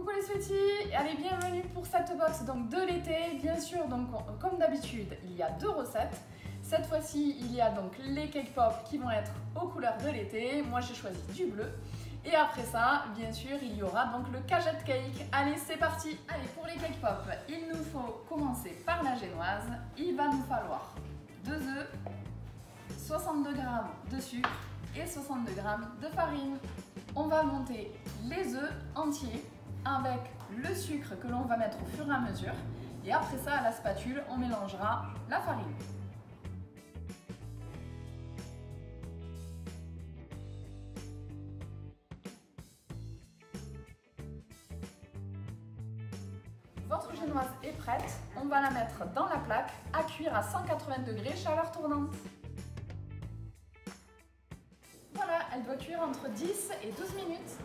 Coucou les sweeties, allez bienvenue pour cette box donc de l'été. Bien sûr, donc comme d'habitude, il y a deux recettes. Cette fois-ci, il y a donc les cake pop qui vont être aux couleurs de l'été. Moi, j'ai choisi du bleu. Et après ça, bien sûr, il y aura donc le cajette cake. Allez, c'est parti. Allez, pour les cake pop, il nous faut commencer par la génoise. Il va nous falloir 2 œufs, 62 g de sucre et 62 g de farine. On va monter les œufs entiers avec le sucre que l'on va mettre au fur et à mesure. Et après ça, à la spatule, on mélangera la farine. Votre génoise est prête, on va la mettre dans la plaque à cuire à 180 degrés, chaleur tournante. Voilà, elle doit cuire entre 10 et 12 minutes.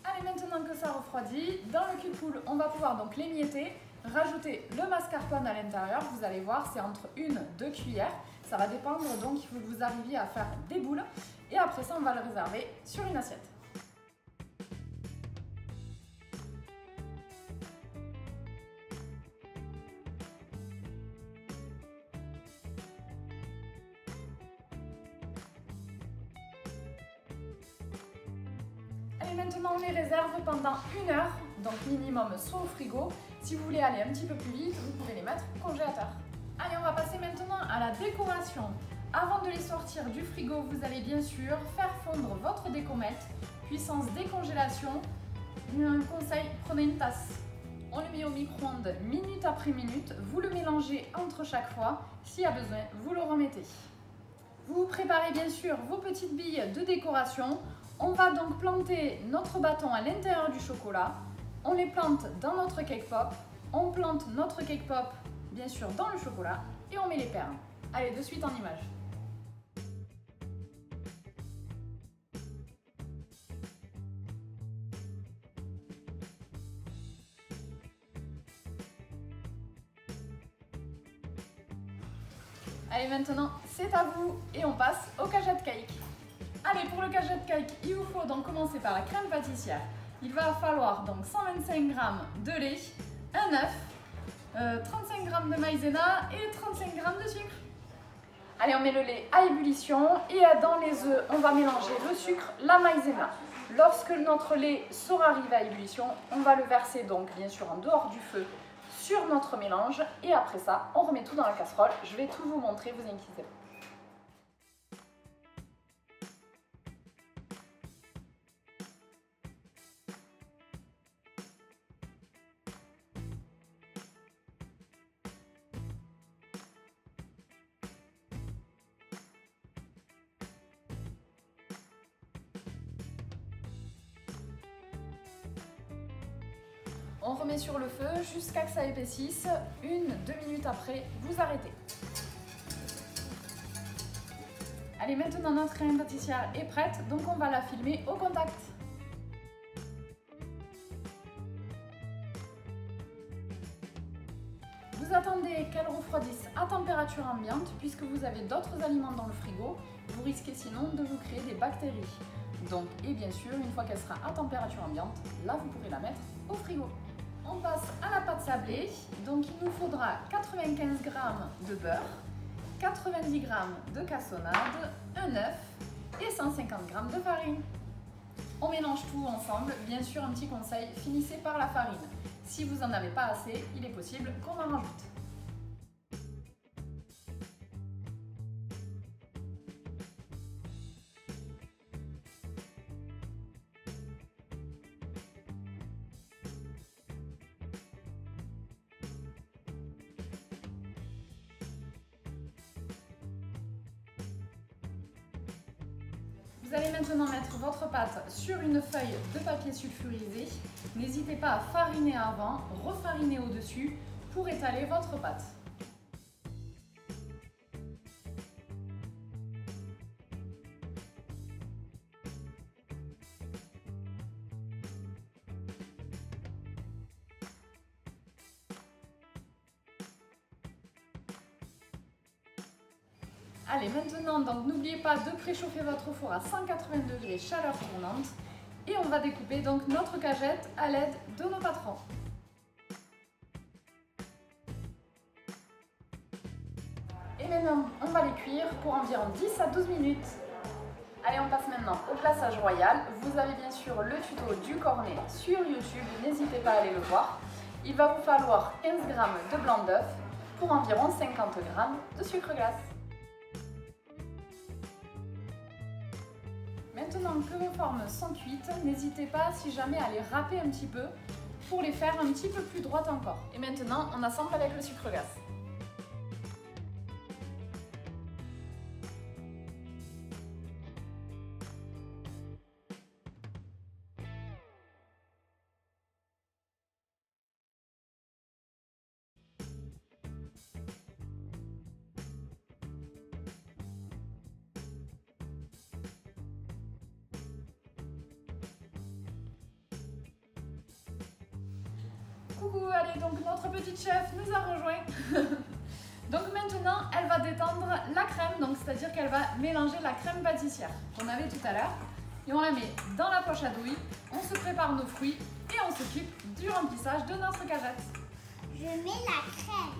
Allez, maintenant que ça refroidit, dans le cube-poule, on va pouvoir donc l'émietter, rajouter le mascarpone à l'intérieur. Vous allez voir, c'est entre 1-2 cuillères. Ça va dépendre, donc il faut que vous arriviez à faire des boules. Et après ça, on va le réserver sur une assiette. Et maintenant on les réserve pendant 1 heure, donc minimum soit au frigo. Si vous voulez aller un petit peu plus vite, vous pouvez les mettre au congélateur. Allez, on va passer maintenant à la décoration. Avant de les sortir du frigo, vous allez bien sûr faire fondre votre décomètre. Puissance décongélation, un conseil, prenez une tasse. On le met au micro-ondes minute après minute, vous le mélangez entre chaque fois. S'il y a besoin, vous le remettez. Vous préparez bien sûr vos petites billes de décoration. On va donc planter notre bâton à l'intérieur du chocolat. On les plante dans notre cake pop. On plante notre cake pop, bien sûr, dans le chocolat. Et on met les perles. Allez, de suite en image. Allez, maintenant, c'est à vous. Et on passe au cajette cake. Allez, pour le cajette cake, il vous faut donc commencer par la crème pâtissière. Il va falloir donc 125 g de lait, un œuf, 35 g de maïzena et 35 g de sucre. Allez, on met le lait à ébullition et dans les œufs, on va mélanger le sucre, la maïzena. Lorsque notre lait sera arrivé à ébullition, on va le verser donc bien sûr en dehors du feu sur notre mélange et après ça, on remet tout dans la casserole. Je vais tout vous montrer, vous inquiétez pas. On remet sur le feu jusqu'à ce que ça épaississe. 1-2 minutes après, vous arrêtez. Allez, maintenant notre crème pâtissière est prête, donc on va la filmer au contact. Vous attendez qu'elle refroidisse à température ambiante, puisque vous avez d'autres aliments dans le frigo. Vous risquez sinon de vous créer des bactéries. Donc, et bien sûr, une fois qu'elle sera à température ambiante, là vous pourrez la mettre au frigo. On passe à la pâte sablée, donc il nous faudra 95 g de beurre, 90 g de cassonade, un œuf et 150 g de farine. On mélange tout ensemble, bien sûr un petit conseil, finissez par la farine. Si vous n'en avez pas assez, il est possible qu'on en rajoute. Vous allez maintenant mettre votre pâte sur une feuille de papier sulfurisé. N'hésitez pas à fariner avant, refariner au-dessus pour étaler votre pâte. Allez, maintenant, donc n'oubliez pas de préchauffer votre four à 180 degrés, chaleur tournante. Et on va découper donc notre cagette à l'aide de nos patrons. Et maintenant, on va les cuire pour environ 10 à 12 minutes. Allez, on passe maintenant au glaçage royal. Vous avez bien sûr le tuto du cornet sur YouTube, n'hésitez pas à aller le voir. Il va vous falloir 15 g de blanc d'œuf pour environ 50 g de sucre glace. Maintenant que vos formes sont cuites, n'hésitez pas si jamais à les râper un petit peu pour les faire un petit peu plus droites encore. Et maintenant, on assemble avec le sucre glace. Coucou, allez, donc notre petite chef nous a rejoint. Donc maintenant, elle va détendre la crème, donc c'est-à-dire qu'elle va mélanger la crème pâtissière qu'on avait tout à l'heure. Et on la met dans la poche à douille, on se prépare nos fruits et on s'occupe du remplissage de notre cagette. Je mets la crème.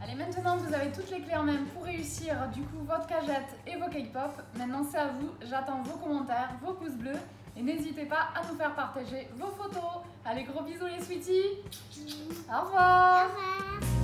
Allez, maintenant vous avez toutes les clés en main pour réussir du coup votre cagette et vos cake pop. Maintenant c'est à vous, j'attends vos commentaires, vos pouces bleus et n'hésitez pas à nous faire partager vos photos. Allez, gros bisous les sweeties. Au revoir. Au revoir.